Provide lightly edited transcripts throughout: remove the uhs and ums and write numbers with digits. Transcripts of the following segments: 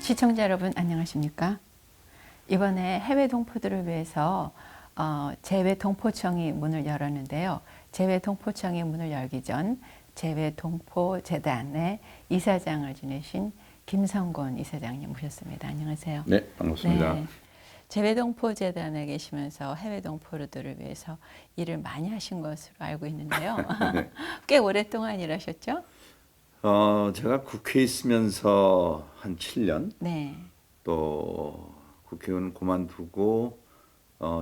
시청자 여러분 안녕하십니까? 이번에 해외 동포들을 위해서 재외동포청이 문을 열었는데요. 재외동포청이 문을 열기 전 재외동포재단의 이사장을 지내신 김성곤 이사장님 모셨습니다. 안녕하세요. 네, 반갑습니다. 네, 재외동포재단에 계시면서 해외 동포들을 위해서 일을 많이 하신 것으로 알고 있는데요. 네. 꽤 오랫동안 일하셨죠? 제가 국회에 있으면서 한 7년, 네. 또 국회의원 그만두고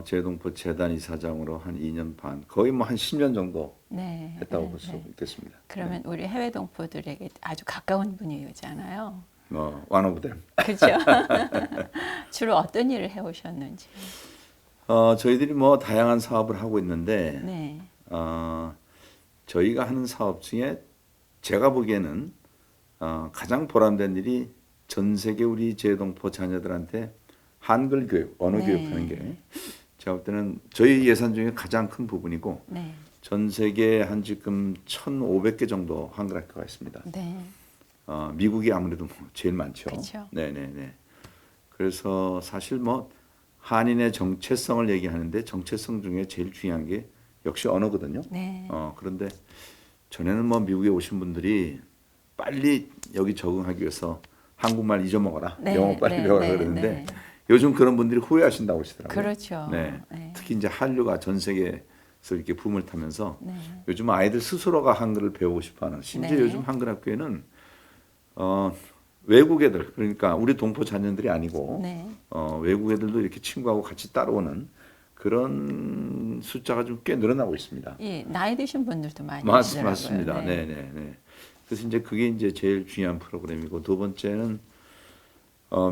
재외동포 재단 이사장으로 한 2년 반, 거의 뭐 한 10년 정도 네. 했다고 볼 수 있겠습니다. 그러면 우리 해외 동포들에게 아주 가까운 분이잖아요. one of them. 그죠? 주로 어떤 일을 해오셨는지. 저희들이 뭐 다양한 사업을 하고 있는데, 네. 저희가 하는 사업 중에 제가 보기에는 가장 보람된 일이 전 세계 우리 재외동포 자녀들한테 한글 교육, 언어 네. 교육하는 게 제가 볼 때는 저희 예산 중에 가장 큰 부분이고 네. 전 세계에 한 지금 1,500개 정도 한글 학교가 있습니다. 네. 미국이 아무래도 제일 많죠. 그렇죠. 네네네. 그래서 사실 뭐 한인의 정체성을 얘기하는데 정체성 중에 제일 중요한 게 역시 언어거든요. 네. 그런데 전에는 뭐 미국에 오신 분들이 빨리 여기 적응하기 위해서 한국말 잊어먹어라, 네, 영어 빨리 네, 배워라 네, 그러는데 네. 요즘 그런 분들이 후회하신다고 하시더라고요. 그렇죠. 네. 네. 특히 이제 한류가 전 세계에서 이렇게 붐을 타면서 네. 요즘 아이들 스스로가 한글을 배우고 싶어하는 심지어 네. 요즘 한글 학교에는 외국 애들 그러니까 우리 동포 자녀들이 아니고 네. 외국 애들도 이렇게 친구하고 같이 따라오는 그런 숫자가 좀 꽤 늘어나고 있습니다. 예, 나이 드신 분들도 많이 맞습니다. 계시더라고요. 네, 네, 네. 그래서 이제 그게 이제 제일 중요한 프로그램이고 두 번째는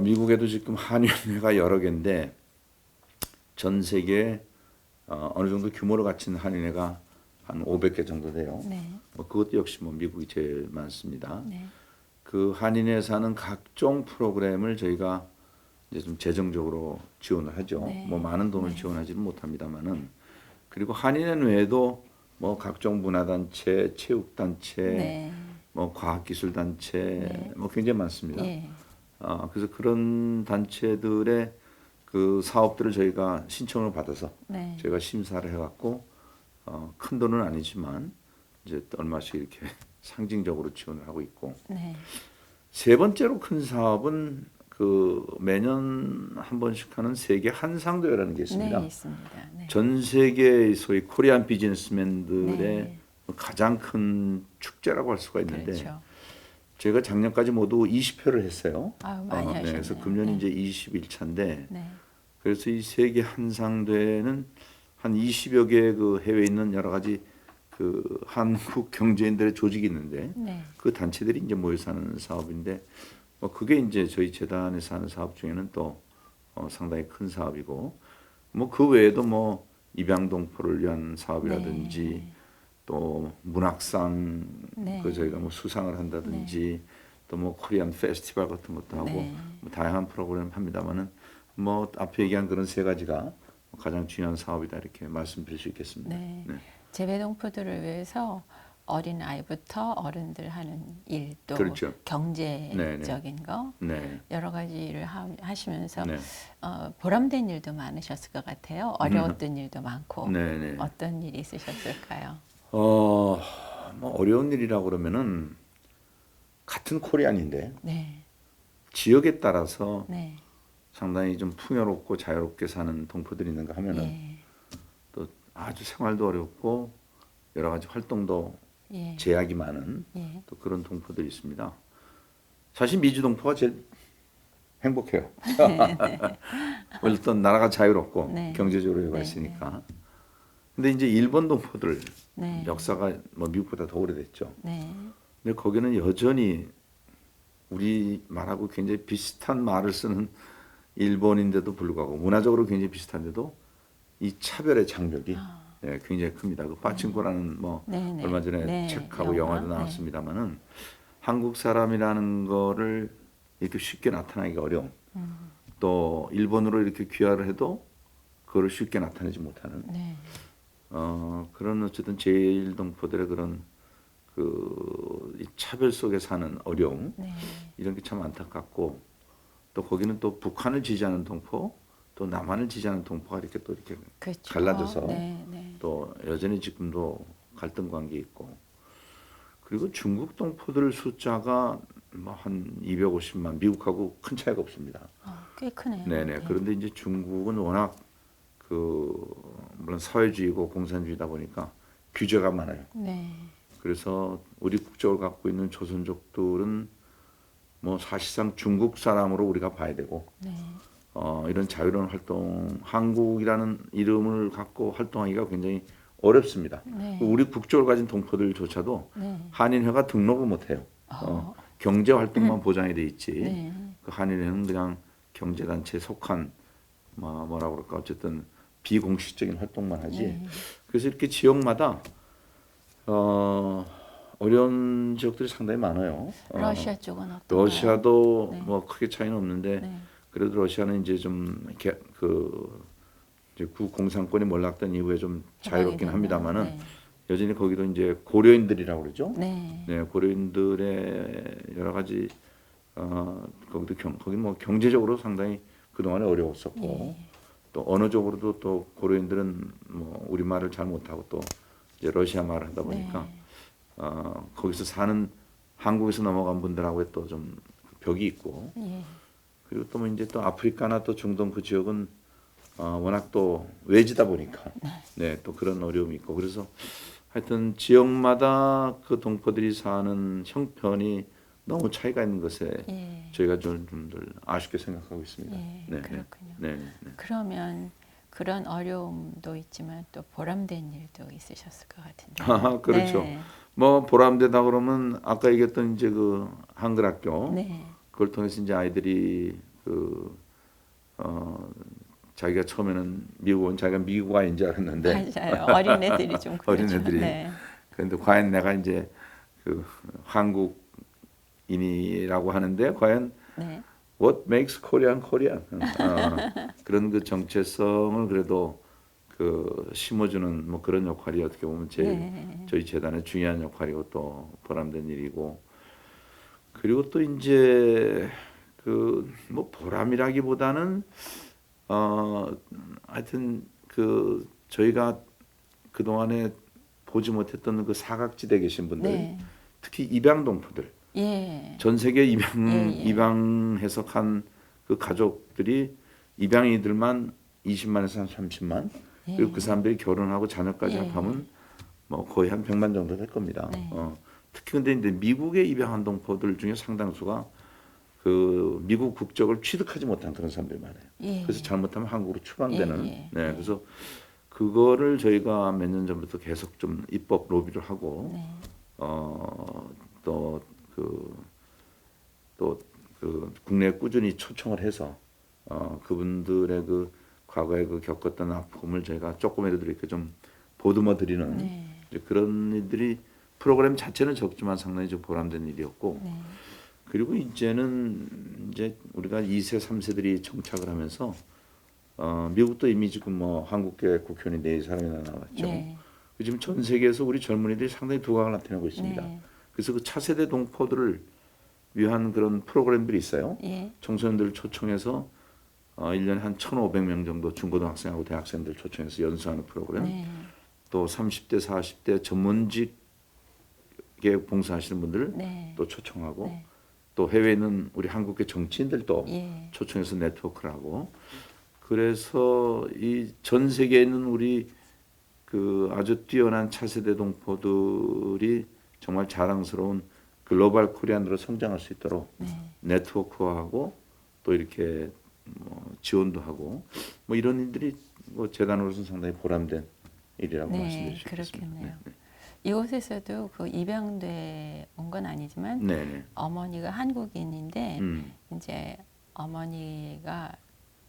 미국에도 지금 한인회가 여러 개인데 전 세계 어느 정도 규모를 갖춘 한인회가 한 500개 정도 돼요. 네. 뭐 그것도 역시 뭐 미국이 제일 많습니다. 네. 그 한인회에서 하는 각종 프로그램을 저희가 이제 좀 재정적으로 지원을 하죠. 네. 뭐 많은 돈을 네. 지원하지는 못합니다만은 그리고 한인회 외에도 뭐 각종 문화단체, 체육단체, 네. 뭐 과학기술단체, 네. 뭐 굉장히 많습니다. 예. 그래서 그런 단체들의 그 사업들을 저희가 신청을 받아서 네. 저희가 심사를 해갖고 큰 돈은 아니지만 이제 또 얼마씩 이렇게 상징적으로 지원을 하고 있고 네. 세 번째로 큰 사업은 그 매년 한 번씩 하는 세계 한상도회라는 게 있습니다. 네, 있습니다. 네. 전 세계 소위 코리안 비즈니스맨들의 네. 가장 큰 축제라고 할 수가 있는데 그렇죠. 제가 작년까지 모두 20회를 했어요. 아유, 많이 하셨네요. 그래서 금년이 네. 이제 21차인데 네. 그래서 이 세계 한상대회는 한 20여 개 그 해외에 있는 여러 가지 그 한국 경제인들의 조직이 있는데 네. 그 단체들이 이제 모여서 하는 사업인데 뭐 그게 이제 저희 재단에서 하는 사업 중에는 또 상당히 큰 사업이고 뭐 그 외에도 뭐 입양동포를 위한 사업이라든지 네. 또 문학상 네. 그 저희가 뭐 수상을 한다든지 또 뭐 코리안 페스티벌 같은 것도 하고 네. 뭐 다양한 프로그램 합니다만은 뭐 앞에 얘기한 그런 세 가지가 가장 중요한 사업이다 이렇게 말씀드릴 수 있겠습니다. 네. 네. 재외동포들을 위해서 어린 아이부터 어른들 하는 일, 또 그렇죠. 경제적인 거 네. 여러 가지 일을 하시면서 네. 보람된 일도 많으셨을 것 같아요. 어려웠던 일도 많고 네, 네. 어떤 일이 있으셨을까요? 뭐 어려운 일이라고 그러면은 같은 코리안인데 네, 지역에 따라서 네, 상당히 좀 풍요롭고 자유롭게 사는 동포들이 있는가 하면은 예, 또 아주 생활도 어렵고 여러 가지 활동도 예, 제약이 많은 예, 또 그런 동포들이 있습니다. 사실 미주 동포가 제일 행복해요. 일단 나라가 자유롭고 네. 경제적으로 여유가 네, 있으니까. 근데 이제 일본 동포들 네, 역사가 뭐 미국보다 더 오래됐죠. 네, 근데 거기는 여전히 우리 말하고 굉장히 비슷한 말을 쓰는 일본인데도 불구하고 문화적으로 굉장히 비슷한데도 이 차별의 장벽이 굉장히 큽니다. 그 파친코라는 뭐 네, 네. 얼마 전에 네, 책하고 영화. 영화도 나왔습니다만은 한국 사람이라는 거를 이렇게 쉽게 나타나기가 어려운 또 일본으로 이렇게 귀화를 해도 그걸 쉽게 나타내지 못하는 네, 그런 어쨌든 제1동포들의 그런 이 차별 속에 사는 어려움 네, 이런 게 참 안타깝고 또 거기는 또 북한을 지지하는 동포, 또 남한을 지지하는 동포가 이렇게 또 이렇게 그렇죠. 갈라져서 네, 네. 또 여전히 지금도 갈등 관계 있고 그리고 중국 동포들 숫자가 뭐 한 250만 미국하고 큰 차이가 없습니다. 꽤 크네요. 네네. 네. 그런데 이제 중국은 워낙 그 물론 사회주의고 공산주의다 보니까 규제가 많아요. 네. 그래서 우리 국적을 갖고 있는 조선족들은 뭐 사실상 중국 사람으로 우리가 봐야 되고 네. 이런 자유로운 활동, 한국이라는 이름을 갖고 활동하기가 굉장히 어렵습니다. 네. 우리 국적을 가진 동포들조차도 네. 한인회가 등록을 못해요. 경제 활동만 보장이 돼 있지. 네. 그 한인회는 그냥 경제단체에 속한 뭐라 그럴까 어쨌든 비공식적인 활동만 하지. 네. 그래서 이렇게 지역마다 어려운 지역들이 상당히 많아요. 러시아 쪽은 어떤가요? 러시아도 네. 뭐 크게 차이는 없는데 네. 그래도 러시아는 이제 좀 이제 구공산권이 몰락된 이후에 좀 자유롭긴 해방이 합니다만은 되면, 여전히 거기도 이제 고려인들이라고 그러죠. 네. 네, 고려인들의 여러 가지 거기 뭐 경제적으로 상당히 그동안에 어려웠었고 예. 또 언어적으로도 또 고려인들은 뭐 우리말을 잘 못하고 또 이제 러시아 말을 하다 보니까 네. 거기서 사는 한국에서 넘어간 분들하고 또 좀 벽이 있고 예. 그리고 또 뭐 이제 또 아프리카나 또 중동 그 지역은 워낙 또 외지다 보니까 네, 또 그런 어려움이 있고 그래서 하여튼 지역마다 그 동포들이 사는 형편이 너무 차이가 있는 것에 예. 저희가 좀 늘 아쉽게 생각하고 있습니다. 예. 네, 그렇군요. 네, 네, 네. 그러면 그런 어려움도 있지만 또 보람된 일도 있으셨을 것 같은데. 하하, 그렇죠. 네. 뭐 보람되다 그러면 아까 얘기했던 이제 그 한글 학교 네. 그걸 통해서 이제 아이들이 자기가 처음에는 미국 온 자기가 미국 아이인 줄 알았는데 맞아요. 어린애들이 좀 그렇죠. 어린애들이. 네. 그런데 과연 내가 이제 그 한국인이라고 하는데 과연 네. What makes Korean Korean? 그런 그 정체성을 그래도 그 심어주는 뭐 그런 역할이 어떻게 보면 제일 네. 저희 재단의 중요한 역할이고 또 보람된 일이고 그리고 또 이제 그 뭐 보람이라기보다는 하여튼 그 저희가 그 동안에 보지 못했던 그 사각지대에 계신 분들 네. 특히 입양 동포들 예. 전 세계 입양 예, 예. 입양해서 간 그 가족들이 입양이들만 20만에서 한 30만 예. 그리고 그 사람들이 결혼하고 자녀까지 예. 합하면 뭐 거의 한 100만 정도 될 겁니다. 네. 특히 근데 이제 미국에 입양한 동포들 중에 상당수가 그 미국 국적을 취득하지 못한 그런 사람들이 많아요. 예. 그래서 잘못하면 한국으로 추방되는. 예, 예. 네, 예. 그래서 그거를 저희가 몇 년 전부터 계속 좀 입법 로비를 하고 네. 또 그 국내에 꾸준히 초청을 해서 그분들의 그 과거에 그 겪었던 아픔을 저희가 조금이라도 이렇게 좀 보듬어 드리는 네. 그런 일들이 프로그램 자체는 적지만 상당히 좀 보람된 일이었고 네. 그리고 이제는 이제 우리가 2세, 3세들이 정착을 하면서 미국도 이미 지금 뭐 한국계 국회의원이 4사람이나 나왔죠. 네. 지금 전 세계에서 우리 젊은이들이 상당히 두각을 나타내고 있습니다. 네. 그래서 그 차세대 동포들을 위한 그런 프로그램들이 있어요. 예. 청소년들을 초청해서 1년에 한 1,500명 정도 중고등학생하고 대학생들 초청해서 연수하는 프로그램. 네. 또 30대, 40대 전문직에 봉사하시는 분들 네. 또 초청하고 네. 또 해외에 있는 우리 한국계 정치인들도 예. 초청해서 네트워크를 하고 그래서 이 전 세계에 있는 우리 그 아주 뛰어난 차세대 동포들이 정말 자랑스러운 글로벌 코리안으로 성장할 수 있도록 네. 네트워크화하고 또 이렇게 뭐 지원도 하고 뭐 이런 일들이 뭐 재단으로서 상당히 보람된 일이라고 네, 말씀드릴 수 있겠습니다. 그렇겠네요. 이곳에서도 그 입양돼 온 건 아니지만 네, 네. 어머니가 한국인인데 이제 어머니가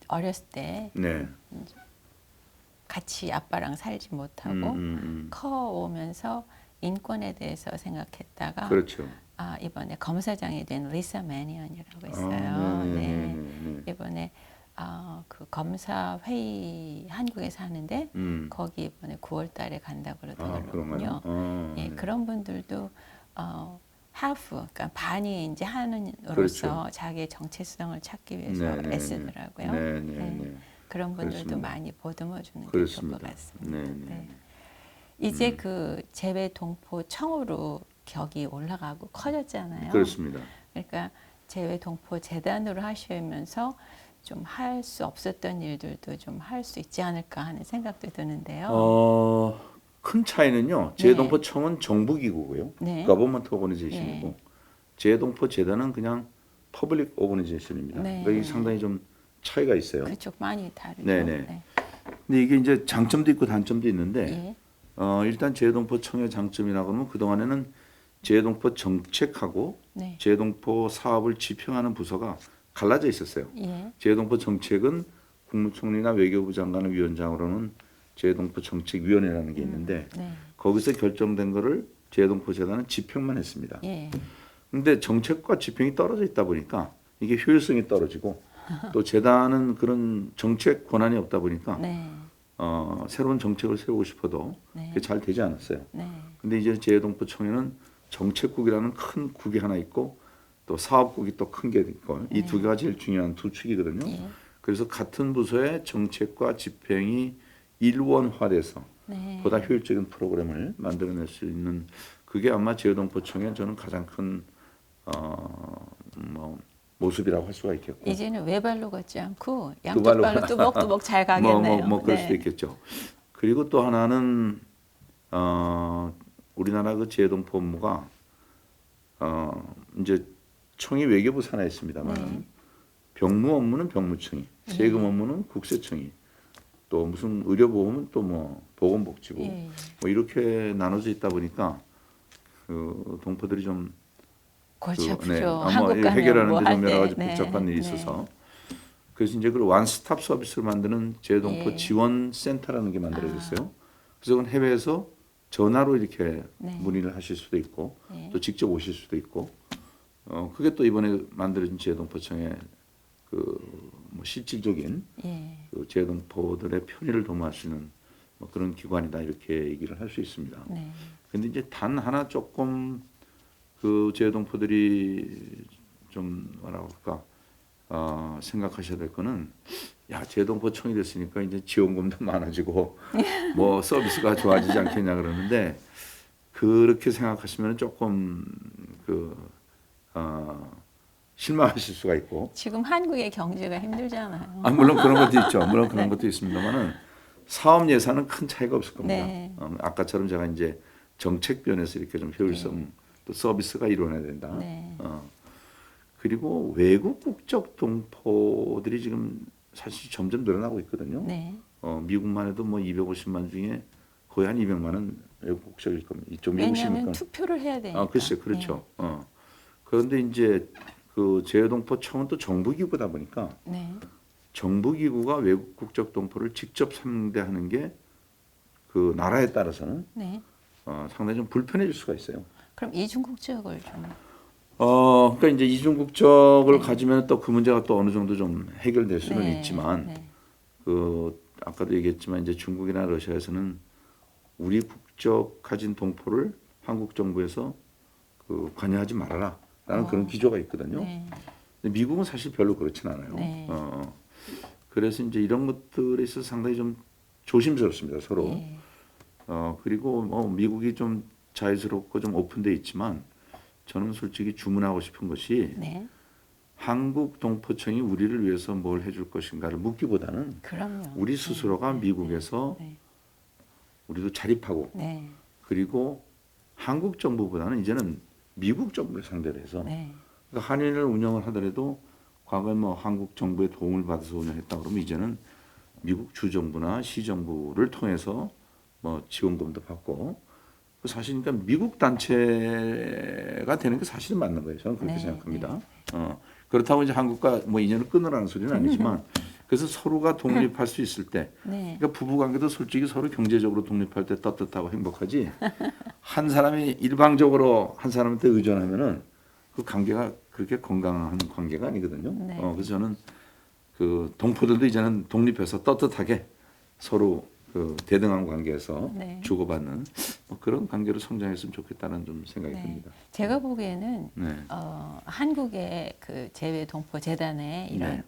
어렸을 때 네. 같이 아빠랑 살지 못하고 커오면서 인권에 대해서 생각했다가 그렇죠. 이번에 검사장이 된 리사 매니언이라고 있어요. 네, 네, 네. 네, 네. 이번에 그 검사 회의 한국에서 하는데 거기 이번에 9월 달에 간다고 그러더라고요. 그런가요? 예, 네. 그런 분들도 하프, 그러니까 반이 이제 하는으로서 그렇죠. 자기의 정체성을 찾기 위해서 네, 네, 애쓰더라고요. 네, 네, 네. 그런 분들도 그렇습니다. 많이 보듬어 주는 게 좋을 것 그렇습니다. 같습니다. 네, 네. 네. 이제 그 재외 동포 청으로 격이 올라가고 커졌잖아요. 그렇습니다. 그러니까 재외 동포 재단으로 하시면서 좀 할 수 없었던 일들도 좀 할 수 있지 않을까 하는 생각도 드는데요. 큰 차이는요. 재외동포청은 정부기구고요. 네. Government Organization이고 예. 재외동포 재단은 그냥 Public Organization입니다. 네. 그러니까 이게 상당히 좀 차이가 있어요. 그쪽 많이 다르죠. 네네. 네. 근데 이게 이제 장점도 있고 단점도 있는데 예. 일단 재외동포청의 장점이라고 하면 그동안에는 재외동포 정책하고 네. 재외동포 사업을 집행하는 부서가 갈라져 있었어요. 예. 재외동포 정책은 국무총리나 외교부 장관의 위원장으로는 재외동포 정책위원회라는 게 있는데 네. 거기서 결정된 거를 재외동포 재단은 집행만 했습니다. 예. 근데 정책과 집행이 떨어져 있다 보니까 이게 효율성이 떨어지고 또 재단은 그런 정책 권한이 없다 보니까 네. 새로운 정책을 세우고 싶어도 네. 그게 잘 되지 않았어요. 네. 근데 이제 재외동포청에는 정책국이라는 큰 국이 하나 있고 또 사업국이 또 큰 게 있고 이 두 개가 제일 중요한 두 축이거든요. 예. 그래서 같은 부서의 정책과 집행이 일원화돼서 네. 보다 효율적인 프로그램을 만들어낼 수 있는 그게 아마 재외동포청의 저는 가장 큰 모습이라고 할 수가 있겠고 이제는 외발로 걷지 않고 두 양쪽 발로 발로 뚜벅뚜벅 잘 가겠네요. 그럴 수도 네. 있겠죠. 그리고 또 하나는 우리나라 그 재외동포 업무가 이제 청이 외교부 산하에 있습니다만 네. 병무 업무는 병무청이, 세금 업무는 국세청이, 또 무슨 의료보험은 또 뭐 보건복지부 예. 뭐 이렇게 나눠져 있다 보니까 그 동포들이 좀 골치 아프죠. 네, 한국 가면 해결하는 뭐 데 좀 할 여러 때. 가지 네. 복잡한 일이 네. 있어서 그래서 이제 그 원스톱 서비스를 만드는 재외동포 예. 지원 센터라는 게 만들어졌어요. 그래서 그건 해외에서 전화로 이렇게 네. 문의를 하실 수도 있고 예. 또 직접 오실 수도 있고 그게 또 이번에 만들어진 재외동포청의 뭐 실질적인 예. 그 재외동포들의 편의를 도모할 수 있는 뭐 그런 기관이다 이렇게 얘기를 할 수 있습니다. 네. 근데 이제 단 하나 조금 그 재외동포들이 좀 뭐라고 할까 생각하셔야 될 거는 야 재외동포청이 됐으니까 이제 지원금도 많아지고 뭐 서비스가 좋아지지 않겠냐 그러는데 그렇게 생각하시면 조금 실망하실 수가 있고 지금 한국의 경제가 힘들잖아요. 물론 그런 것도 있죠. 물론 그런 것도 있습니다만은 사업 예산은 큰 차이가 없을 겁니다. 네. 아까처럼 제가 이제 정책 면에서 이렇게 좀 효율성 또 서비스가 이루어져야 된다. 네. 그리고 외국 국적 동포들이 지금 사실 점점 늘어나고 있거든요. 네. 미국만 해도 뭐 250만 중에 거의 한 200만은 외국 국적일 겁니다. 이쪽 왜냐하면 미국이니까. 투표를 해야 되니까. 글쎄, 그렇죠. 그런데 이제 그 재외동포청은 또 정부기구다 보니까 네. 정부기구가 외국 국적 동포를 직접 상대하는 게 그 나라에 따라서는 네. 상당히 좀 불편해질 수가 있어요. 그럼 이중 국적을 좀. 그러니까 이제 이중 국적을 네. 가지면 또 그 문제가 또 어느 정도 좀 해결될 수는 네. 있지만 네. 그 아까도 얘기했지만 이제 중국이나 러시아에서는 우리 국적 가진 동포를 한국 정부에서 그 관여하지 말아라라는 그런 기조가 있거든요. 네. 근데 미국은 사실 별로 그렇진 않아요. 네. 그래서 이제 이런 것들에 있어서 상당히 좀 조심스럽습니다 서로. 네. 그리고 뭐 미국이 좀 자유스럽고 좀 오픈돼 있지만 저는 솔직히 주문하고 싶은 것이 네. 한국 동포청이 우리를 위해서 뭘 해줄 것인가를 묻기보다는 그럼요. 우리 스스로가 네. 미국에서 네. 우리도 자립하고 네. 그리고 한국 정부보다는 이제는 미국 정부를 상대로 해서 네. 그러니까 한인을 운영을 하더라도 과거에 뭐 한국 정부의 도움을 받아서 운영했다 그러면 이제는 미국 주정부나 시정부를 통해서 뭐 지원금도 받고 사실 그러니까 미국 단체가 되는 게 사실은 맞는 거예요. 저는 그렇게 네, 생각합니다. 그렇다고 이제 한국과 뭐 인연을 끊으라는 소리는 아니지만 그래서 서로가 독립할 수 있을 때 네. 그러니까 부부관계도 솔직히 서로 경제적으로 독립할 때 떳떳하고 행복하지 한 사람이 일방적으로 한 사람한테 의존하면은 그 관계가 그렇게 건강한 관계가 아니거든요. 네. 그래서 저는 그 동포들도 이제는 독립해서 떳떳하게 서로 그 대등한 관계에서 네. 주고받는 뭐 그런 관계로 성장했으면 좋겠다는 좀 생각이 네. 듭니다. 제가 보기에는 네. 한국의 그 재외동포재단에 이런 네.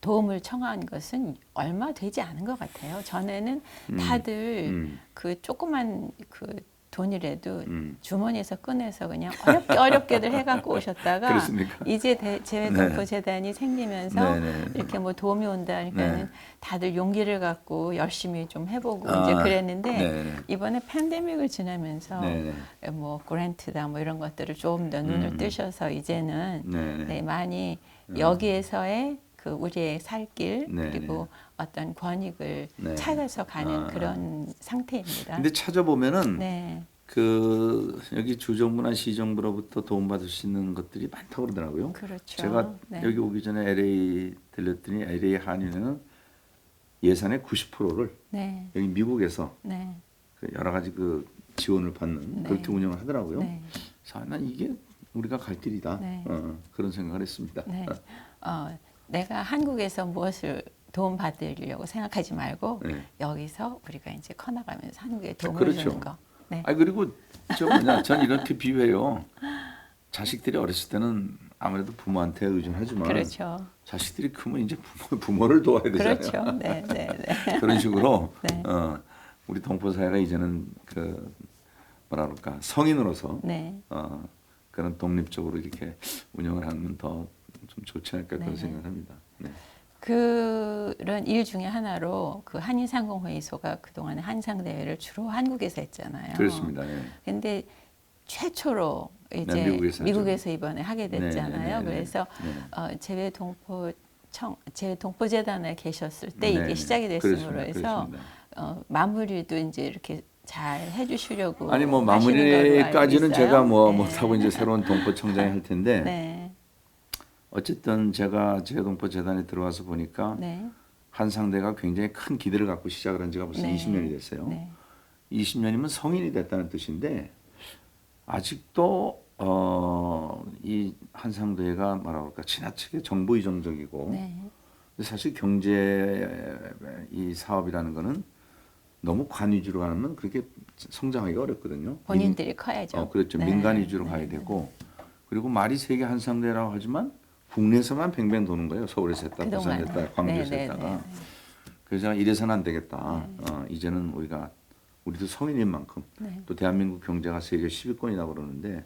도움을 청한 것은 얼마 되지 않은 것 같아요. 전에는 다들 그 조그만 그 돈이라도 주머니에서 꺼내서 그냥 어렵게들 해갖고 오셨다가 그렇습니까? 이제 재외동포재단이 생기면서 네. 이렇게 뭐 도움이 온다 하니까는 네. 다들 용기를 갖고 열심히 좀 해보고 아, 이제 그랬는데 네. 이번에 팬데믹을 지나면서 네. 뭐 그랜트다 뭐 이런 것들을 좀 더 눈을 뜨셔서 이제는 네. 네, 많이 여기에서의 그 우리의 살길 네. 그리고 어떤 권익을 네. 찾아서 가는 그런 상태입니다. 근데 찾아보면은 네, 그 여기 주정부나 시정부로부터 도움받을 수 있는 것들이 많다고 그러더라고요. 그렇죠. 제가 네. 여기 오기 전에 LA 들렸더니 LA 한인회는 예산의 90%를 네, 여기 미국에서 네, 그 여러 가지 그 지원을 받는 네. 그렇게 운영을 하더라고요. 네. 그래서 난 이게 우리가 갈 길이다. 네. 그런 생각을 했습니다. 네. 내가 한국에서 무엇을 도움 받으려고 생각하지 말고 네. 여기서 우리가 이제 커나가면서 한국에 도움을 그렇죠. 주는 거. 네. 아 그리고 전 이렇게 비유해요. 자식들이 어렸을 때는 아무래도 부모한테 의존하지만 그렇죠. 자식들이 크면 이제 부모를 도와야 되잖아요. 그렇죠. 네, 네, 네. 그런 식으로 네. 우리 동포 사회가 이제는 그 뭐라 그럴까 성인으로서 네. 그런 독립적으로 이렇게 운영을 하면 더 좀 좋지 않을까 그런 네. 생각을 합니다. 네. 그런 일 중에 하나로 그 한인상공회의소가 그동안 한상대회를 주로 한국에서 했잖아요. 그렇습니다. 예. 근데 최초로 이제 네, 미국에서 미국에서 이번에 하게 네, 됐잖아요. 네, 네, 그래서 네. 재외동포재단에 계셨을 때 네, 이게 네. 시작이 됐음으로 그렇습니다. 해서 그렇습니다. 마무리도 이제 이렇게 잘 해주시려고 아니 뭐 하시는 걸로 알고 마무리까지는 있어요. 제가 뭐 네. 못하고 이제 새로운 동포청장이 할 텐데 네, 어쨌든 제가 재동포 재단에 들어와서 보니까 네, 한상대가 굉장히 큰 기대를 갖고 시작을 한 지가 벌써 네. 20년이 됐어요. 네, 20년이면 성인이 됐다는 뜻인데 아직도 이 한상대가 뭐라 그럴까 지나치게 정보 의존적이고 네, 근데 사실 경제 이 사업이라는 거는 너무 관 위주로 가면 그렇게 성장하기가 어렵거든요. 본인들이 커야죠. 그렇죠. 네, 민간 위주로 네, 가야 네. 되고 그리고 말이 세계 한상대라고 하지만 국내에서만 뱅뱅 도는 거예요. 서울에서 했다, 부산에 그동안은. 했다, 광주에서 네, 네, 했다가. 네, 네. 그래서 제가 이래서는 안 되겠다. 이제는 우리도 성인인 만큼 네. 또 대한민국 경제가 세계 10위권이라고 그러는데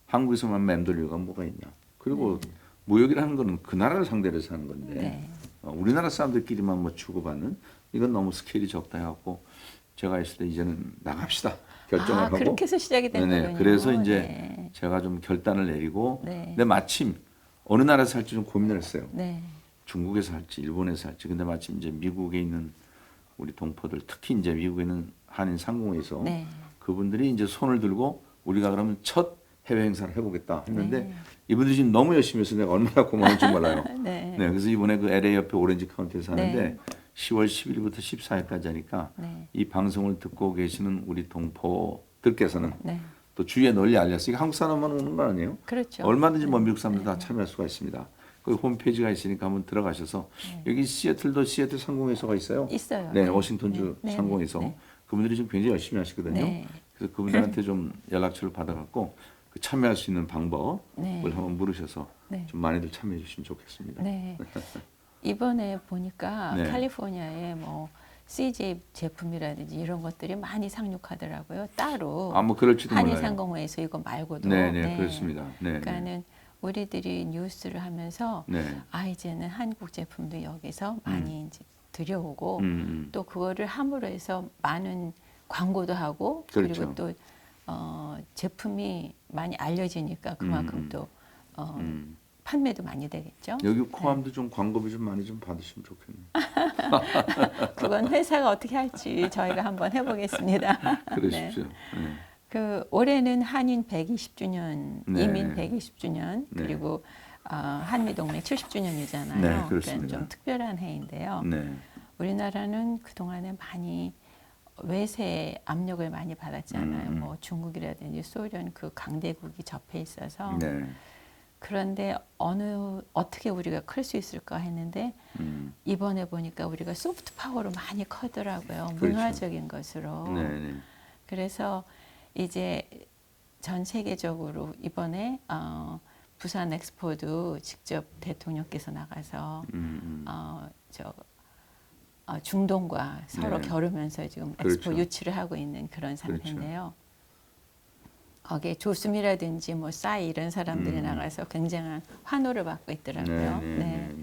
한국에서만 맴돌 이유가 뭐가 있냐. 그리고 무역이라는 거는 그 나라를 상대로 해서 하는 건데 네. 우리나라 사람들끼리만 뭐 주고받는 이건 너무 스케일이 적다 해갖고 제가 했을 때 이제는 나갑시다 결정을 하고 그렇게 해서 시작이 된 네네. 거군요. 그래서 이제 네. 제가 좀 결단을 내리고 네. 근데 마침 어느 나라에서 할지 좀 고민을 했어요. 네. 중국에서 할지 일본에서 할지 근데 마침 이제 미국에 있는 우리 동포들 특히 이제 미국에 있는 한인 상공회에서 네. 그분들이 이제 손을 들고 우리가 그러면 첫 해외 행사를 해보겠다 했는데 네. 이분들이 지금 너무 열심히 해서 내가 얼마나 고마운지 몰라요. 네. 네, 그래서 이번에 그 LA 옆에 오렌지 카운티에서 하는데 네. 10월 10일부터 14일까지 하니까 네. 이 방송을 듣고 계시는 우리 동포들께서는 네. 또 주위에 널리 알렸어요. 이게 한국 사람만 오는 거 아니에요? 그렇죠. 얼마든지 뭐 미국 사람들 다 참여할 수가 있습니다. 그 홈페이지가 있으니까 한번 들어가셔서 여기 시애틀도 시애틀 상공회의소가 있어요. 있어요. 네, 네. 워싱턴주 네. 네. 상공회의소. 네. 그분들이 지금 굉장히 열심히 하시거든요. 네. 그래서 그분들한테 좀 연락처를 받아갖고 그 참여할 수 있는 방법을 네. 한번 물으셔서 네. 좀 많이들 참여해 주시면 좋겠습니다. 네. 이번에 보니까 네. 캘리포니아에 뭐 CJ 제품이라든지 이런 것들이 많이 상륙하더라고요. 따로 아, 뭐 그럴지도 몰라요. 한인상공회에서 이거 말고도. 네, 그렇습니다. 네, 그러니까는 우리들이 뉴스를 하면서 네. 이제는 한국 제품도 여기서 많이 이제 들여오고 음. 또 그거를 함으로 해서 많은 광고도 하고 그렇죠. 그리고 또 제품이 많이 알려지니까 그만큼 또 판매도 많이 되겠죠. 여기 코암도 좀 광고비 좀 많이 좀 받으시면 좋겠네요. 그건 회사가 어떻게 할지 저희가 한번 해보겠습니다. 그러십시오. 네. 그 올해는 한인 120주년, 네. 이민 120주년 네. 그리고 한미동맹 70주년이잖아요. 네, 그러니까 그렇습니다. 좀 특별한 해인데요. 네. 우리나라는 그동안에 많이 외세 압력을 많이 받았잖아요. 뭐 중국이라든지 소련 그 강대국이 접해 있어서 네. 그런데 어떻게 우리가 클 수 있을까 했는데 이번에 보니까 우리가 소프트 파워로 많이 커더라고요. 그렇죠. 문화적인 것으로. 네. 그래서 이제 전 세계적으로 이번에 부산 엑스포도 직접 대통령께서 나가서 중동과 서로 네. 겨루면서 지금 그렇죠. 엑스포 유치를 하고 있는 그런 상태인데요. 거기에 조수미라든지 뭐 싸이 이런 사람들이 나가서 굉장한 환호를 받고 있더라고요. 네.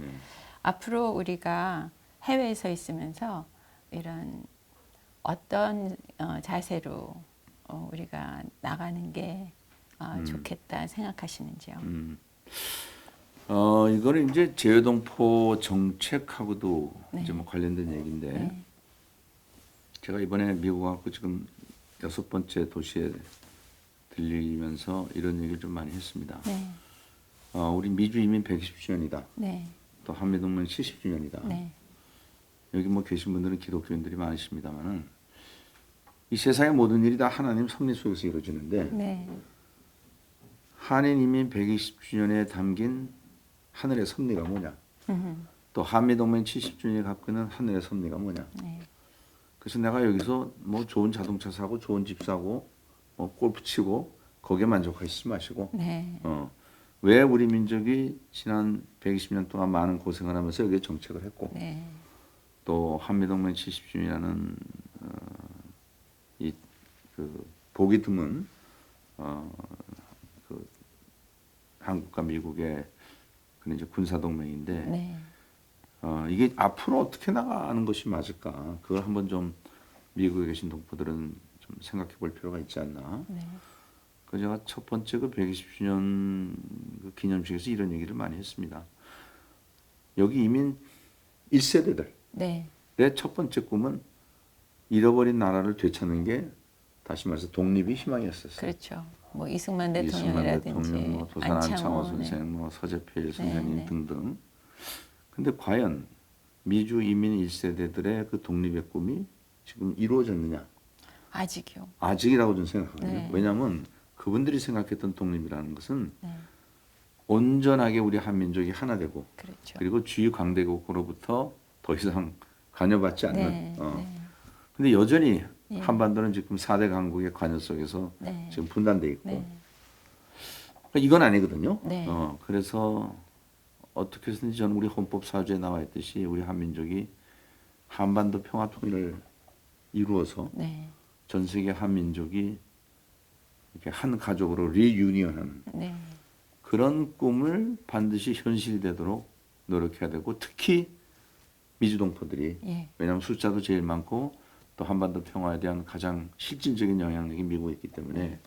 앞으로 우리가 해외에서 있으면서 이런 어떤 자세로 우리가 나가는 게 좋겠다 생각하시는지요? 이거는 이제 재외동포 정책하고도 네. 이제 뭐 관련된 얘기인데 네. 제가 이번에 미국 와서 지금 6번째 도시에 들리면서 이런 얘기를 좀 많이 했습니다. 네. 우리 미주 이민 120주년이다. 네. 또 한미동맹 70주년이다. 네. 여기 뭐 계신 분들은 기독교인들이 많으십니다만은 이 세상의 모든 일이 다 하나님 섭리 속에서 이루어지는데 네. 한인 이민 120주년에 담긴 하늘의 섭리가 뭐냐? 또 한미동맹 70주년에 갖고 있는 하늘의 섭리가 뭐냐? 네. 그래서 내가 여기서 뭐 좋은 자동차 사고 좋은 집 사고 뭐 골프 치고 거기에 만족하시지 마시고 네. 왜 우리 민족이 지난 120년 동안 많은 고생을 하면서 여기에 정책을 했고 네. 또 한미동맹 70주년이라는 그 보기 드문 그 한국과 미국의 그런 이제 군사 동맹인데 네. 이게 앞으로 어떻게 나가는 것이 맞을까? 그걸 한번 좀 미국에 계신 동포들은 좀 생각해 볼 필요가 있지 않나? 네. 그 제가 첫 번째 그 120주년 그 기념식에서 이런 얘기를 많이 했습니다. 여기 이민 1세대들 네. 내 첫 번째 꿈은 잃어버린 나라를 되찾는 게 다시 말해서 독립이 희망이었었어요. 그렇죠. 뭐 이승만 이승만 대통령이라든지 대통령, 뭐 도산 안창호 네. 선생, 뭐 서재필 선생님 네. 등등. 근데 과연 미주 이민 1세대들의 그 독립의 꿈이 지금 이루어졌느냐? 아직이요. 아직이라고 저는 생각하거든요. 네. 왜냐하면 그분들이 생각했던 독립이라는 것은 네. 온전하게 우리 한민족이 하나 되고 그렇죠. 그리고 주위 강대국으로부터 더 이상 관여받지 않는. 네. 네. 근데 여전히 예. 한반도는 지금 4대 강국의 관여 속에서 네. 지금 분단돼 있고 네. 그러니까 이건 아니거든요. 네. 그래서 어떻게 해서든지 저는 우리 헌법 사조에 나와 있듯이 우리 한민족이 한반도 평화 통일을 이루어서 네. 전 세계 한민족이 이렇게 한 가족으로 리유니언하는 네. 그런 꿈을 반드시 현실되도록 노력해야 되고 특히 미주동포들이 예. 왜냐하면 숫자도 제일 많고 또 한반도 평화에 대한 가장 실질적인 영향력이 미국에 있기 때문에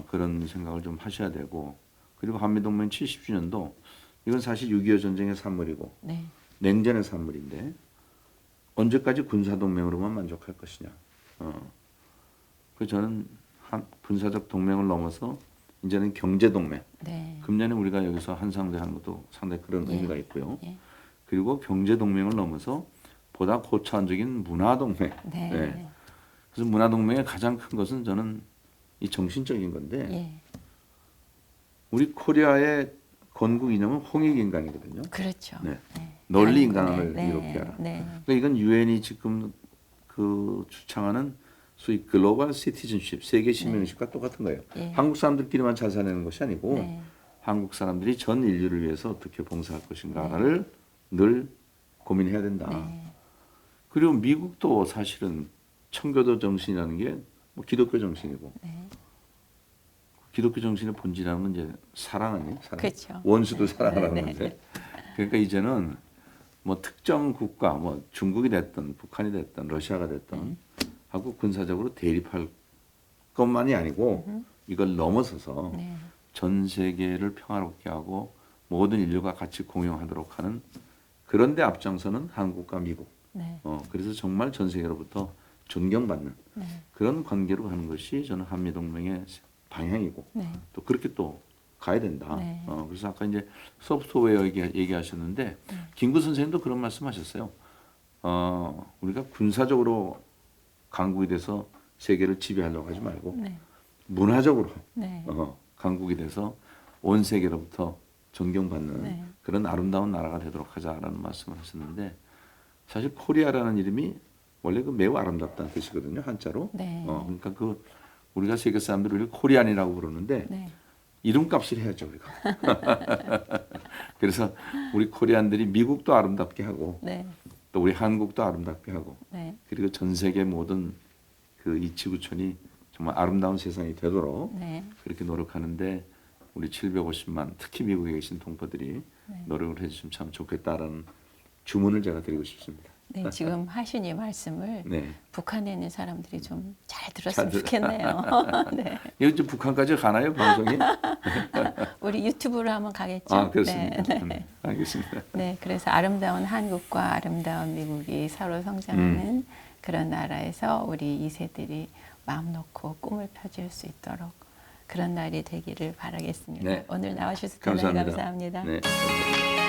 그런 생각을 좀 하셔야 되고 그리고 한미동맹 70주년도 이건 사실 6.25 전쟁의 산물이고 네. 냉전의 산물인데 언제까지 군사동맹으로만 만족할 것이냐. 그 저는 군사적 동맹을 넘어서 이제는 경제동맹. 네. 금년에 우리가 여기서 한상대 하는 것도 상당히 그런 예. 의미가 있고요. 예. 그리고 경제동맹을 넘어서 보다 고차원적인 문화동맹. 네. 네. 그래서 문화동맹의 가장 큰 것은 저는 이 정신적인 건데 예. 우리 코리아의 건국 이념은 홍익 인간이거든요. 그렇죠. 네. 네. 널리 다른 인간을 거네. 이롭게 하라. 네. 그러니까 이건 유엔이 지금 그 주창하는 소위 글로벌 시티즌십 세계 시민의식과 똑같은 거예요. 예. 한국 사람들끼리만 잘 사는 것이 아니고 네. 한국 사람들이 전 인류를 위해서 어떻게 봉사할 것인가를 늘 고민해야 된다. 네. 그리고 미국도 사실은 청교도 정신이라는 게 뭐 기독교 정신이고 네. 기독교 정신의 본질이라는 건 이제 사랑 아니에요? 사랑. 그렇죠. 원수도 네. 사랑하라는 네. 건데 그러니까 이제는 뭐 특정 국가 뭐 중국이 됐든 북한이 됐든 러시아가 됐든 하고 군사적으로 대립할 것만이 아니고 이걸 넘어서서 네. 전 세계를 평화롭게 하고 모든 인류가 같이 공용하도록 하는 그런데 앞장서는 한국과 미국. 네. 그래서 정말 전 세계로부터 존경받는 네. 그런 관계로 가는 것이 저는 한미동맹의 방향이고 네. 또 그렇게 또 가야 된다. 네. 그래서 아까 이제 소프트웨어 얘기하셨는데 김구 선생님도 그런 말씀하셨어요. 우리가 군사적으로 강국이 돼서 세계를 지배하려고 하지 말고 네. 문화적으로 네. 강국이 돼서 온 세계로부터 존경받는 네. 그런 아름다운 나라가 되도록 하자라는 말씀을 하셨는데 사실 코리아라는 이름이 원래 그 매우 아름답다는 뜻이거든요. 한자로. 네. 그러니까 그 우리가 세계 사람들을 코리안이라고 부르는데 네. 이름값을 해야죠 우리가. 그래서 우리 코리안들이 미국도 아름답게 하고 네. 또 우리 한국도 아름답게 하고 네. 그리고 전 세계 모든 그 이 지구촌이 정말 아름다운 세상이 되도록 네. 그렇게 노력하는데 우리 750만 특히 미국에 계신 동포들이 네. 노력을 해주시면 참 좋겠다라는 주문을 제가 드리고 싶습니다. 네, 지금 하신 이 말씀을 네. 북한에 있는 사람들이 좀 잘 들었으면 잘 좋겠네요. 네. 이거 이제 북한까지 가나요 방송이? 우리 유튜브로 한번 가겠죠? 아 그렇습니다. 네, 네. 알겠습니다. 네, 그래서 아름다운 한국과 아름다운 미국이 서로 성장하는 그런 나라에서 우리 2세들이 마음 놓고 꿈을 펼칠 수 있도록 그런 날이 되기를 바라겠습니다. 네. 오늘 나와주셔서 대단히 감사합니다. 감사합니다. 네. 감사합니다.